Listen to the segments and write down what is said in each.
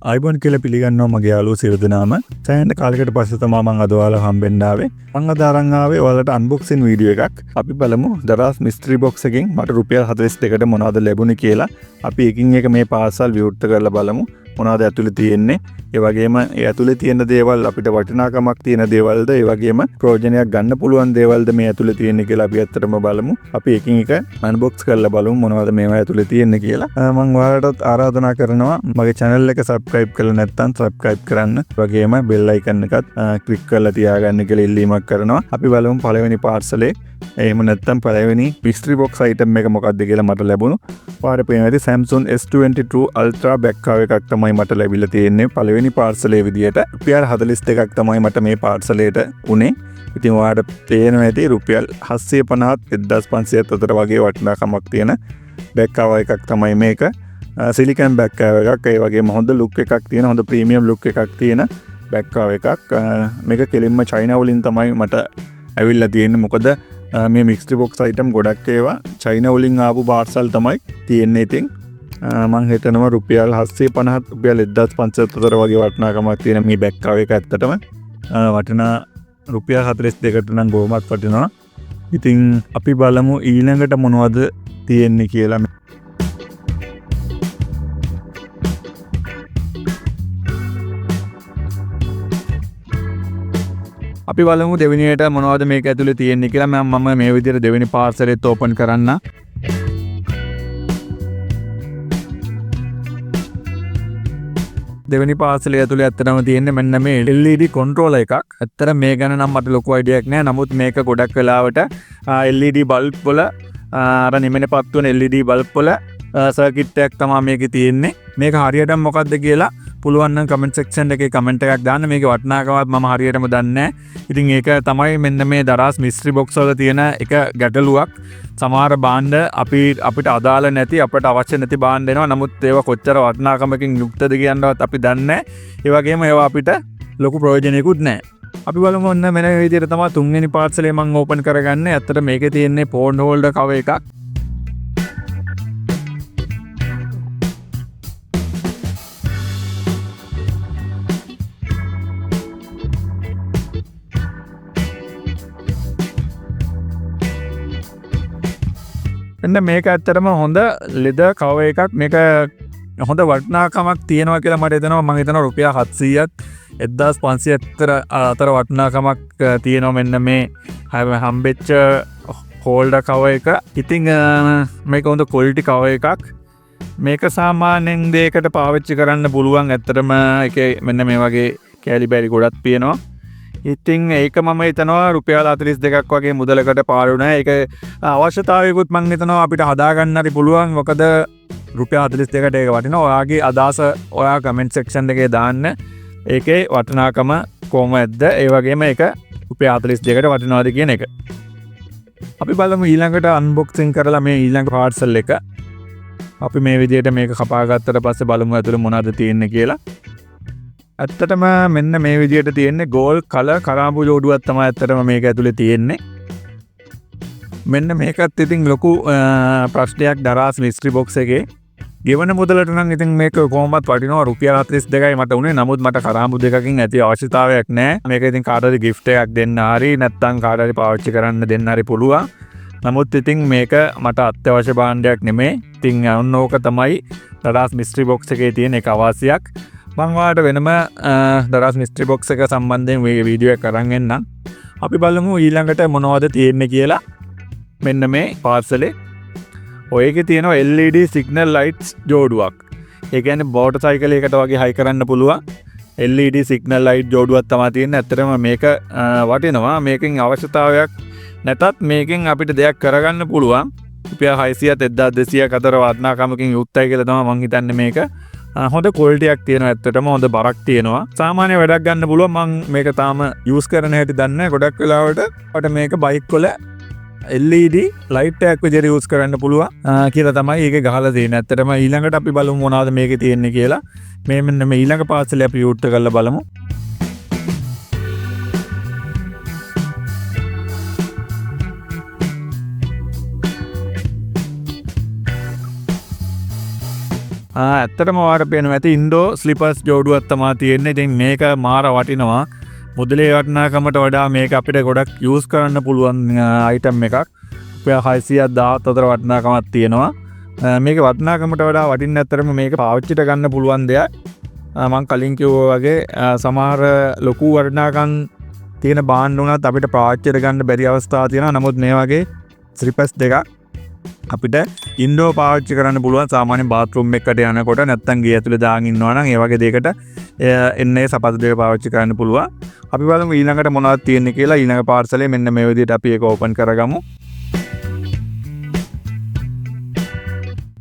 අයිබොන් කියලා පිළිගන්නවා මගේ යාළුවෝ සියලු දෙනාම. සෑහෙන කාලයකට පස්සේ තමයි මම අද ඔයාලා හම්බෙන්න ආවේ. මම අද අරන් ආවේ ඔයාලට අන්බොක්සින් වීඩියෝ එකක්. අපි බලමු දරාස් මිස්ට්‍රි බොක්ස් එකෙන් මට රුපියල් 42කට මොනවද ලැබුණේ කියලා. අපි එකින් එක මේ පාර්සල් විවෘත කරලා බලමු. මොනවද ඇතුලේ තියෙන්නේ. ඒ වගේම ඒ ඇතුලේ තියෙන දේවල් අපිට වටිනාකමක් තියෙන දේවල්ද ඒ වගේම ප්‍රයෝජනයක් ගන්න පුළුවන් දේවල්ද මේ ඇතුලේ තියෙන්නේ කියලා අපි ඇත්තටම බලමු. අපි එකින් එක අන්බොක්ස් කරලා බලමු මොනවද මේවා ඇතුලේ තියෙන්නේ කියලා. මම ඔයාලටත් ආරාධනා කරනවා මගේ channel එක subscribe කරලා නැත්නම් subscribe කරන්න. ඒ වගේම bell icon එකත් click කරලා තියාගන්න කියලා ඉල්ලීමක් කරනවා. අපි බලමු පළවෙනි පාර්සලේ. එහෙම නැත්නම් පළවෙනි mystery box item එක මොකක්ද කියලා මට ලැබුණු. පාරේ පේන ඇති Samsung S22 Ultra back cover එකක් තමයි මට ලැබිලා තියෙන්නේ. පළවෙනි පාර්සලේ විදියට රුපියල් 42ක් තමයි මට මේ පාර්සලේට උනේ. ඉතින් ඔයාලට පේනවා ඇති රුපියල් 750ත් 1500ත් අතර වගේ වටිනාකමක් තියෙන back cover එකක් තමයි මේක. සිලිකන් back cover එකක්. ඒ වගේම හොඳ look එකක් තියෙන හොඳ premium look එකක් තියෙන back cover එකක්. මේක කෙලින්ම China වලින් තමයි මට ඇවිල්ලා තියෙන්නේ. මොකද මේ මික්ස්ට්‍රි බොක්ස් අයිටම් ගොඩක් ඒවා චයිනා වලින් ආපු පාර්සල් තමයි තියෙන්නේ. ඉතින් මම හිතනවා රුපියල් 750 රුපියල් 1500 අතර වගේ වටිනාකමක් තියෙන මේ බෑග් කවර් එක ඇත්තටම වටිනා රුපියල් 42කට නම් බොහොමත් වටිනවා. ඉතින් අපි බලමු ඊළඟට මොනවද තියෙන්නේ කියලා. අපි බලමු දෙවෙනියට මොනවද මේක ඇතුලේ තියෙන්නේ කියලා. මම මේ විදිහට දෙවෙනි පාර්සලෙත් ඕපන් කරන්න. දෙවෙනි පාර්සලේ ඇතුලේ ඇත්තටම තියෙන්නේ මෙන්න මේ LED controller එකක්. ඇත්තට මේ ගැන නම් මට ලොකු අයිඩියක් නැහැ. නමුත් මේක ගොඩක් වෙලාවට LED බල්බ් වල අර නිමෙනපත් වෙන LED බල්බ් වල සර්කිට් එකක් තමයි මේකේ තියෙන්නේ. මේක හරියටම මොකක්ද කියලා පුළුවන් නම් කමෙන්ට් සෙක්ෂන් එකේ කමෙන්ට් එකක් දාන්න. මේකේ වටිනාකමත් මම හරියටම දන්නේ නැහැ. ඉතින් ඒක තමයි මෙන්න මේ දරාස් මිස්ට්‍රි බොක්ස් වල තියෙන එක ගැටලුවක්. සමහර භාණ්ඩ අපිට අදාළ නැති අපිට අවශ්‍ය නැති භාණ්ඩ එනවා. නමුත් ඒවා කොච්චර වටිනාකමකින් යුක්තද කියනවත් අපි දන්නේ නැහැ. ඒ වගේම ඒවා අපිට ලොකු ප්‍රයෝජනයකුත් නැහැ. අපි බලමු ඔන්න මෙන්න මේ විදිහට තමයි තුන්වෙනි පාර්සලේ මම ඕපන් කරගන්නේ. ඇත්තට මේකේ තියෙන්නේ ෆෝන් හෝල්ඩර් කවර් එකක්. එන්න මේක ඇත්තටම හොඳ ලෙදර් කවර් එකක්. මේක හොඳ වටිනාකමක් තියෙනවා කියලා මට හිතෙනවා. මම හිතනවා රුපියල් 700ත් 1500ත් අතර වටිනාකමක් තියෙනවා මෙන්න මේ හම්බෙච්ච හෝල්ඩර් කවර් එක. ඉතින් මේක හොඳ ක්වොලිටි කවර් එකක්. මේක සාමාන්‍යයෙන් දෙයකට පාවිච්චි කරන්න පුළුවන්. ඇත්තටම ඒකේ මෙන්න මේ වගේ කැලි බැරි ගොඩක් තියෙනවා. ඉතින් ඒක මම හිතනවා රුපියල් 42ක් වගේ මුදලකට පාඩු නැහැ. ඒක අවශ්‍යතාවයකුත් මම හිතනවා අපිට හදාගන්න හරි පුළුවන්. මොකද රුපියල් 42කට ඒක වටිනවා. ඔයාගේ අදහස ඔයා කමෙන්ට් සෙක්ෂන් එකේ දාන්න. ඒකේ වටිනාකම කොහොමද? ඒ වගේම ඒක රුපියල් 42කට වටිනවද කියන එක. අපි බලමු ඊළඟට අන්බොක්සින් කරලා මේ ඊළඟ පාර්සල් එක. අපි මේ විදිහට මේක කපා ගත්තට පස්සේ බලමු ඇතුලේ මොනවද තියෙන්නේ කියලා. ඇත්තටම මෙන්න මේ විදිහට තියෙන්නේ ගෝල්ඩ් කලර් කරාඹු ජෝඩුවක් තමයි ඇත්තටම මේක ඇතුලේ තියෙන්නේ. මෙන්න මේකත් ඉතින් ලොකු ප්‍රශ්නයක් දරාස් මිස්ට්‍රි බොක්ස් එකේ. ගෙවන මුදලට නම් ඉතින් මේක කොහොමවත් වටිනවා. රුපියල් 42යි මට උනේ. නමුත් මට කරාඹු දෙකකින් ඇති අවශ්‍යතාවයක් නැහැ. මේක ඉතින් කාටද ගිෆ්ට් එකක් දෙන්න හරි නැත්නම් කාටද පාවිච්චි කරන්න දෙන්න හරි පුළුවන්. නමුත් ඉතින් මේක මට අත්‍යවශ්‍ය භාණ්ඩයක් නෙමෙයි. ඉතින් ඔන්න ඕක තමයි දරාස් මිස්ට්‍රි බොක්ස් එකේ තියෙන එක අවාසියක්. මම ඔයාලට වෙනම දරාස් මිස්ට්‍රි බොක්ස් එක සම්බන්ධයෙන් වීඩියෝ එකක් අරන් එන්නම්. අපි බලමු ඊළඟට මොනවද තියෙන්නේ කියලා. මෙන්න මේ පාර්සලේ ඔයකේ තියෙනවා LED signal lights ජෝඩුවක්. ඒ කියන්නේ මෝටර් සයිකල් එකකට වගේ හයි කරන්න පුළුවන් LED signal light ජෝඩුවක් තමයි තියෙන්නේ. ඇත්තටම මේක වටිනවා. මේකෙන් අවශ්‍යතාවයක් නැතත් මේකෙන් අපිට දෙයක් කරගන්න පුළුවන්. රුපියල් 600ත් 1200ක් අතර වටිනාකමකින් යුක්තයි කියලා තමයි මම හිතන්නේ මේක. හොඳ ක්වොලිටියක් තියෙනවා. ඇත්තටම හොඳ බරක් තියෙනවා. සාමාන්‍ය වැඩක් ගන්න පුළුවන්. මම මේක තාම යූස් කරන හැටි දන්නේ නැහැ. ගොඩක් වෙලාවට අපිට මේක බයික් වල LED ලයිට් එකක් විදිහට යූස් කරන්න පුළුවන් කියලා තමයි ඒක ගහලා තියෙන්නේ. ඇත්තටම ඊළඟට අපි බලමු මොනවද මේකේ තියෙන්නේ කියලා. මේ මෙන්න මේ ඊළඟ පාර්සලේ අපි යූට් කරලා බලමු. ඇත්තටම ඔයාලට පේනවා ඇති ඉන්ඩෝ ස්ලිපර්ස් ජෝඩුවක් තමයි තියෙන්නේ. ඉතින් මේක මාර වටිනවා. මුදලේ වටිනාකමට වඩා මේක අපිට ගොඩක් යූස් කරන්න පුළුවන් අයිටම් එකක්. රුපියල් 600,000 අතර වටිනාකමක් තියෙනවා. මේක වටිනාකමට වඩා වටින්න ඇත්තටම මේක පාවිච්චිට ගන්න පුළුවන් දෙයක්. මම කලින් කිව්වා වගේ සමහර ලොකු වටිනාකම් තියෙන බාණ්ඩ උනත් අපිට පාවිච්චිට ගන්න බැරි අවස්ථා තියෙනවා. නමුත් මේ වගේ ස්ලිපර්ස් දෙකක් අපිට ඉන්ඩෝ පාවිච්චි කරන්න පුළුවන්. සාමාන්‍ය බාත්රූම් එකකට යනකොට නැත්තම් ගේ ඇතුලේ දාගෙන ඉන්නවා නම් ඒ වගේ දෙයකට එන්නේ සපත්තු දෙක පාවිච්චි කරන්න පුළුවන්. අපි බලමු ඊළඟට මොනවද තියෙන්නේ කියලා. ඊළඟ පාර්සලේ මෙන්න මේ විදිහට අපි ඒක ඕපන් කරගමු.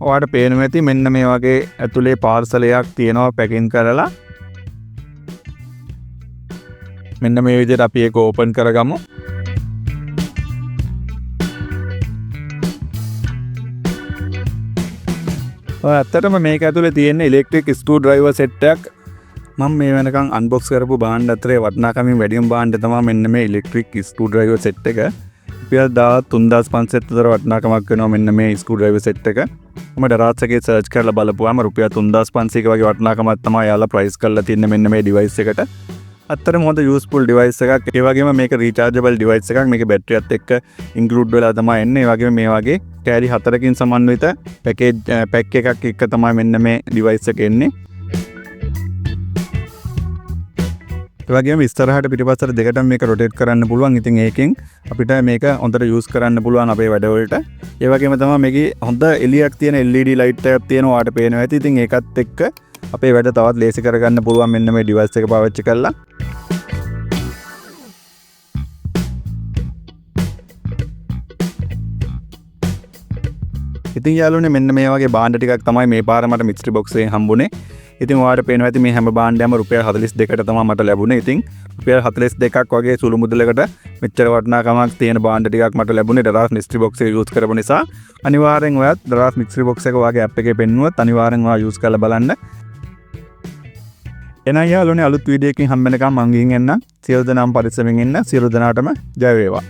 ඔයාලට පේනවා ඇති මෙන්න මේ වගේ ඇතුලේ පාර්සලයක් තියෙනවා පැකින් කරලා. මෙන්න මේ විදිහට අපි ඒක ඕපන් කරගමු. ඇත්තටම මේක ඇතුලේ තියෙන ඉලෙක්ට්‍රික් ස්ක්‍රූ ඩ්‍රයිවර් සෙට් එකක්. මම මේ වෙනකන් අන්බොක්ස් කරපු බාණ්ඩ අතරේ වටිනාකමින් වැඩිම බාණ්ඩ තමයි මෙන්න මේ ඉලෙක්ට්‍රික් ස්ක්‍රූ ඩ්‍රයිවර් සෙට් එක. රුපියල් 3500 අතර වටිනාකමක් වෙනවා මෙන්න මේ ස්ක්‍රූ ඩ්‍රයිවර් සෙට් එක. මම ඩරාට්ස් එකේ සර්ච් කරලා බලපුවාම රුපියල් 3500ක වගේ වටිනාකමක් තමයි යාලා ප්‍රයිස් කරලා තින්නේ මෙන්න මේ ඩිවයිස් එකට. අත්තරම හොඳ යූස්ෆුල් ඩිවයිස් එකක්. ඒ වගේම මේක රීචාර්ජබල් ඩිවයිස් එකක්. මේක බැටරියත් එක්ක ඉන්ක්ලූඩ් වෙලා තමයි එන්නේ. ඒ වගේම මේ වගේ කෑලි 4කින් සමන්විත පැක් එකක් එක්ක තමයි මෙන්න මේ ඩිවයිස් එක එන්නේ. ඒ වගේම ඉස්සරහට පිටිපස්සට දෙකටම මේක රොටේට් කරන්න පුළුවන්. ඉතින් ඒකෙන් අපිට මේක හොඳට යූස් කරන්න පුළුවන් අපේ වැඩවලට. ඒ වගේම තමයි මේකේ හොඳ එළියක් තියෙන LED ලයිට් එකක් තියෙනවා. ඔයාලට පේනවා ඇති. ඉතින් ඒකත් එක්ක අපේ වැඩ තවත් ලේසි කරගන්න පුළුවන් මෙන්න මේ ඩිවයිස් එක පාවිච්චි කරලා. ඉතින් යාළුවනේ මෙන්න මේ වගේ බාණ්ඩ ටිකක් තමයි මේ පාර මට මිස්ට්‍රි බොක්ස් එකෙන් හම්බුනේ. ඉතින් ඔයාලට පේනවා ඇති මේ හැම බාණ්ඩයක්ම රුපියල් 42කට තමයි මට ලැබුණේ. ඉතින් රුපියල් 42ක් වගේ සුළු මුදලකට මෙච්චර වටිනාකමක් තියෙන බාණ්ඩ ටිකක් මට ලැබුණේ දරාස් මිස්ට්‍රි බොක්ස් එක යූස් කරපු නිසා. අනිවාර්යෙන් ඔයත් දරාස් මිස්ට්‍රි බොක්ස් එක ඔයාගේ ඇප් එකේ පෙන්නුවොත් අනිවාර්යෙන් ඔයා යූස් කරලා බලන්න. එනයි යාළුවනේ අලුත් වීඩියෝ එකකින් හම්බ වෙනකම් මං ගිහින් එන්න. සියලු දෙනාම පරිස්සමෙන් ඉන්න. සියලු දෙනාටම ජය වේවා.